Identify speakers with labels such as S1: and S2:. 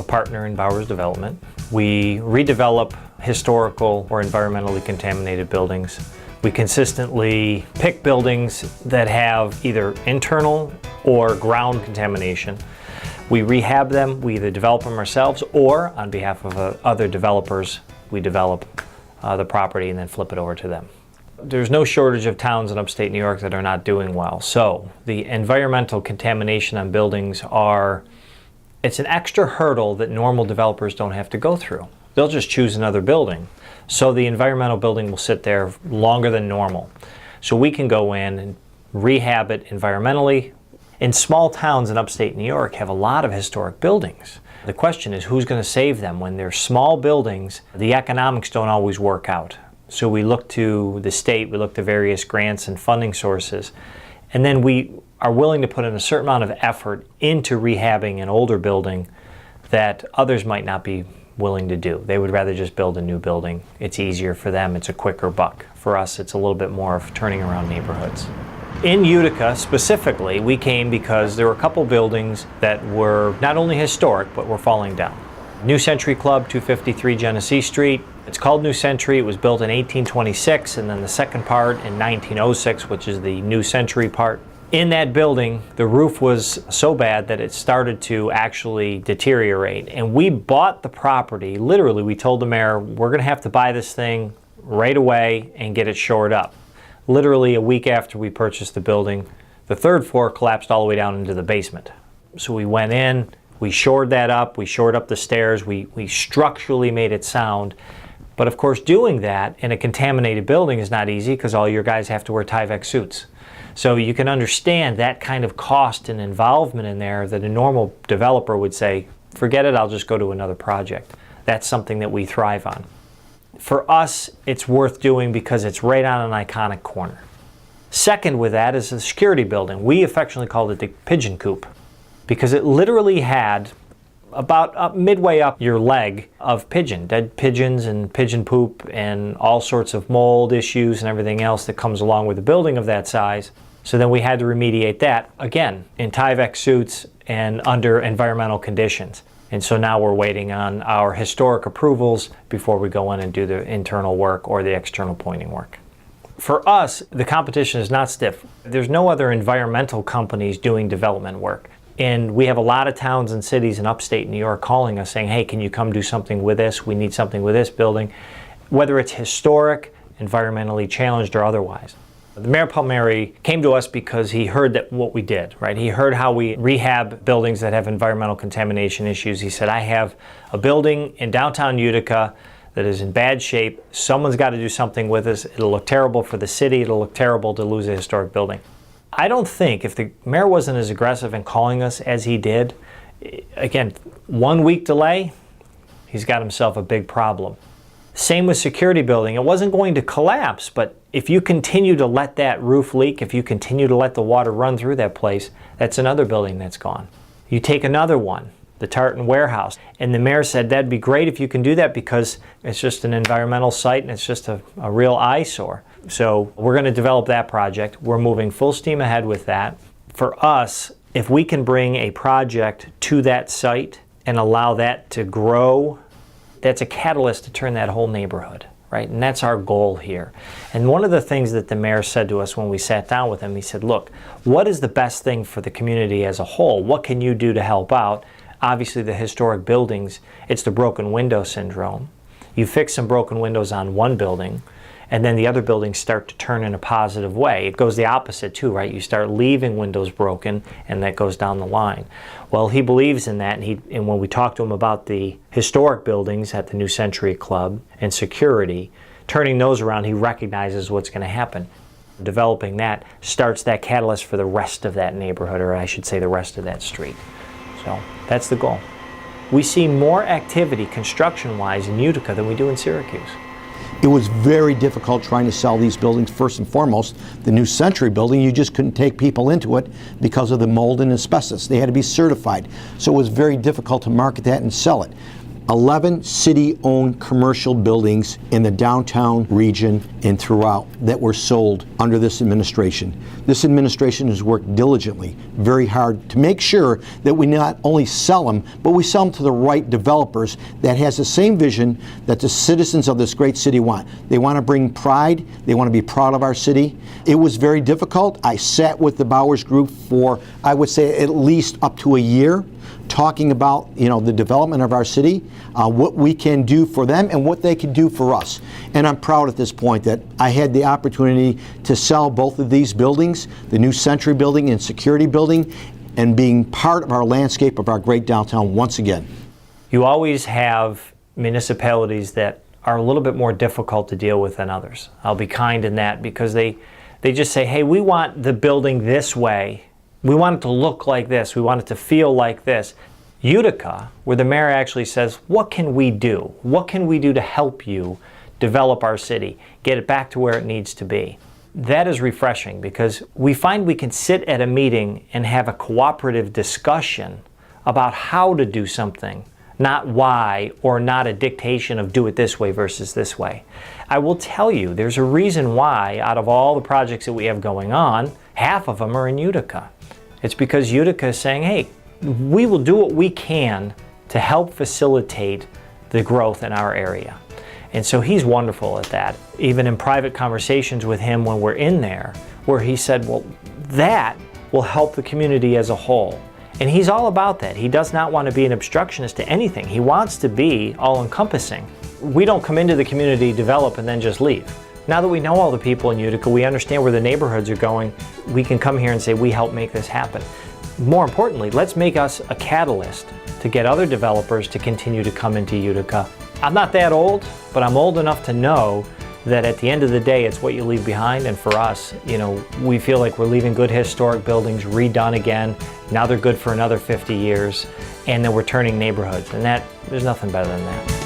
S1: partner in Bowers Development. We redevelop historical or environmentally contaminated buildings. We consistently pick buildings that have either internal or ground contamination. We rehab them, we either develop them ourselves or on behalf of other developers, we develop the property and then flip it over to them. There's no shortage of towns in upstate New York that are not doing well. So the environmental contamination on buildings it's an extra hurdle that normal developers don't have to go through. They'll just choose another building. So the environmental building will sit there longer than normal. So we can go in and rehab it environmentally. In small towns in upstate New York have a lot of historic buildings. The question is, who's going to save them? When they're small buildings, the economics don't always work out. So we look to the state, we look to various grants and funding sources, and then we are willing to put in a certain amount of effort into rehabbing an older building that others might not be willing to do. They would rather just build a new building. It's easier for them, it's a quicker buck. For us, it's a little bit more of turning around neighborhoods. In Utica specifically, we came because there were a couple buildings that were not only historic, but were falling down. New Century Club, 253 Genesee Street. It's called New Century. It was built in 1826, and then the second part in 1906, which is the New Century part. In that building, the roof was so bad that it started to actually deteriorate. And we bought the property. Literally, we told the mayor, we're going to have to buy this thing right away and get it shored up. Literally a week after we purchased the building, the third floor collapsed all the way down into the basement. So we went in, we shored that up, we shored up the stairs, we structurally made it sound. But of course, doing that in a contaminated building is not easy because all your guys have to wear Tyvek suits. So you can understand that kind of cost and involvement in there that a normal developer would say, forget it, I'll just go to another project. That's something that we thrive on. For us, it's worth doing because it's right on an iconic corner. Second with that is the security building. We affectionately called it the pigeon coop because it literally had about midway up your leg of dead pigeons and pigeon poop and all sorts of mold issues and everything else that comes along with a building of that size. So then we had to remediate that, again, in Tyvek suits and under environmental conditions. And so now we're waiting on our historic approvals before we go in and do the internal work or the external pointing work. For us, the competition is not stiff. There's no other environmental companies doing development work. And we have a lot of towns and cities in upstate New York calling us saying, hey, can you come do something with this? We need something with this building, whether it's historic, environmentally challenged, or otherwise. The Mayor Palmieri came to us because he heard that what we did, right? He heard how we rehab buildings that have environmental contamination issues. He said, I have a building in downtown Utica that is in bad shape. Someone's got to do something with this. It'll look terrible for the city. It'll look terrible to lose a historic building. I don't think, if the mayor wasn't as aggressive in calling us as he did, again, 1 week delay, he's got himself a big problem. Same with security building. It wasn't going to collapse, but if you continue to let that roof leak, if you continue to let the water run through that place, that's another building that's gone. You take another one, the Tartan Warehouse, and the mayor said that'd be great if you can do that because it's just an environmental site and it's just a real eyesore. So we're going to develop that project. We're moving full steam ahead with that. For us, if we can bring a project to that site and allow that to grow, that's a catalyst to turn that whole neighborhood, right? And that's our goal here. And one of the things that the mayor said to us when we sat down with him, he said, look, what is the best thing for the community as a whole? What can you do to help out? Obviously, the historic buildings, it's the broken window syndrome. You fix some broken windows on one building, and then the other buildings start to turn in a positive way. It goes the opposite too, right? You start leaving windows broken, and that goes down the line. Well, he believes in that, and when we talked to him about the historic buildings at the New Century Club and security, turning those around, he recognizes what's going to happen. Developing that starts that catalyst for the rest of that neighborhood, or I should say the rest of that street. So that's the goal. We see more activity construction-wise in Utica than we do in Syracuse.
S2: It was very difficult trying to sell these buildings. First and foremost, the New Century building, you just couldn't take people into it because of the mold and asbestos. They had to be certified. So it was very difficult to market that and sell it. 11 city-owned commercial buildings in the downtown region and throughout that were sold under this administration. This administration has worked diligently, very hard, to make sure that we not only sell them, but we sell them to the right developers that has the same vision that the citizens of this great city want. They want to bring pride. They want to be proud of our city. It was very difficult. I sat with the Bowers Group for, I would say, at least up to a year, talking about the development of our city, what we can do for them and what they can do for us. And I'm proud at this point that I had the opportunity to sell both of these buildings, the new Century Building and Security Building, and being part of our landscape of our great downtown once again.
S1: You always have municipalities that are a little bit more difficult to deal with than others. I'll be kind in that, because they just say, hey, we want the building this way. We want it to look like this. We want it to feel like this. Utica, where the mayor actually says, what can we do? What can we do to help you develop our city, get it back to where it needs to be? That is refreshing, because we find we can sit at a meeting and have a cooperative discussion about how to do something, not why, or not a dictation of do it this way versus this way. I will tell you, there's a reason why out of all the projects that we have going on, half of them are in Utica. It's because Utica is saying, hey, we will do what we can to help facilitate the growth in our area. And so he's wonderful at that. Even in private conversations with him when we're in there, where he said, well, that will help the community as a whole. And he's all about that. He does not want to be an obstructionist to anything. He wants to be all-encompassing. We don't come into the community, develop, and then just leave. Now that we know all the people in Utica, we understand where the neighborhoods are going, we can come here and say, we help make this happen. More importantly, let's make us a catalyst to get other developers to continue to come into Utica. I'm not that old, but I'm old enough to know that at the end of the day, it's what you leave behind. And for us, we feel like we're leaving good historic buildings redone again. Now they're good for another 50 years, and then we're turning neighborhoods. And there's nothing better than that.